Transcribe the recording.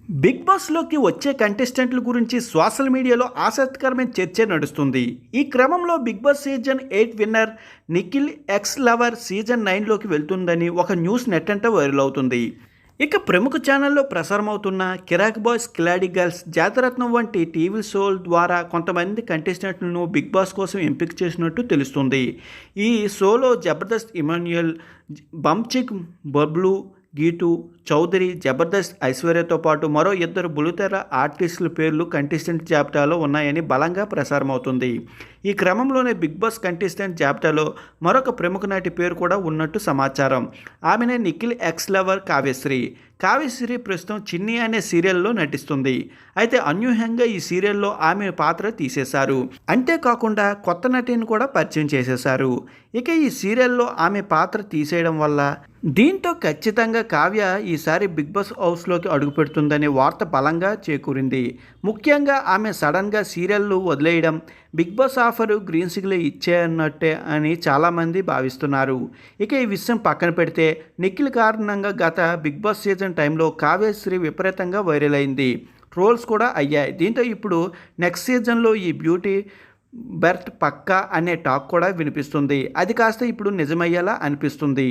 Big బాస్‌లోకి వచ్చే కంటెస్టెంట్ల గురించి social మీడియాలో ఆసక్తికరమైన చర్చ నడుస్తుంది. ఈ క్రమంలో Bigg Boss season 8 winner Nikhil ex lover season 9లోకి వెళ్తుందని ఒక న్యూస్ నెట్టంట వైరల్ అవుతుంది. ఇక ప్రముఖ ఛానల్లో ప్రసారమవుతున్న కిరాక్ బాయ్స్, కిలాడి గర్ల్స్, జాతరత్నం వంటి టీవీ షోల ద్వారా కొంతమంది కంటెస్టెంట్లను బిగ్ బాస్ కోసం ఎంపిక చేసినట్టు తెలుస్తుంది. ఈ షోలో జబర్దస్త్ ఇమాన్యుయల్, బంచిక్ బబ్లు, గీటు చౌదరి, జబర్దస్త్ ఐశ్వర్యతో పాటు మరో ఇద్దరు బుల్లితెర ఆర్టిస్టుల పేర్లు కంటెస్టెంట్ జాబితాలో ఉన్నాయని బలంగా ప్రసారమవుతుంది. ఈ క్రమంలోనే బిగ్ బాస్ కంటెస్టెంట్ జాబితాలో మరొక ప్రముఖ నటి పేరు కూడా ఉన్నట్టు సమాచారం. ఆమెనే నిఖిల్ ఎక్స్ లవర్ కావ్యశ్రీ. కావ్యశ్రీ ప్రస్తుతం చిన్ని అనే సీరియల్లో నటిస్తుంది. అయితే అనూహ్యంగా ఈ సీరియల్లో ఆమె పాత్ర తీసేశారు. అంతేకాకుండా కొత్త నటిని కూడా పరిచయం చేసేశారు. ఇక ఈ సీరియల్లో ఆమె పాత్ర తీసేయడం వల్ల దీంతో ఖచ్చితంగా కావ్య ఈసారి బిగ్ బాస్ హౌస్లోకి అడుగుపెడుతుందనే వార్త బలంగా చేకూరింది. ముఖ్యంగా ఆమె సడన్గా సీరియల్లు వదిలేయడం Bigg Boss offer green signal ఇచ్చేయన్నట్టే అని చాలామంది భావిస్తున్నారు. ఇక ఈ విషయం పక్కన పెడితే నిఖిల్ కారణంగా గత బిగ్ బాస్ సీజన్ టైంలో కావ్యశ్రీ విపరీతంగా వైరల్ అయింది. ట్రోల్స్ కూడా అయ్యాయి. దీంతో ఇప్పుడు నెక్స్ట్ సీజన్లో ఈ బ్యూటీ బెర్త్ పక్కా అనే టాక్ కూడా వినిపిస్తుంది. అది కాస్త ఇప్పుడు నిజమయ్యేలా అనిపిస్తుంది.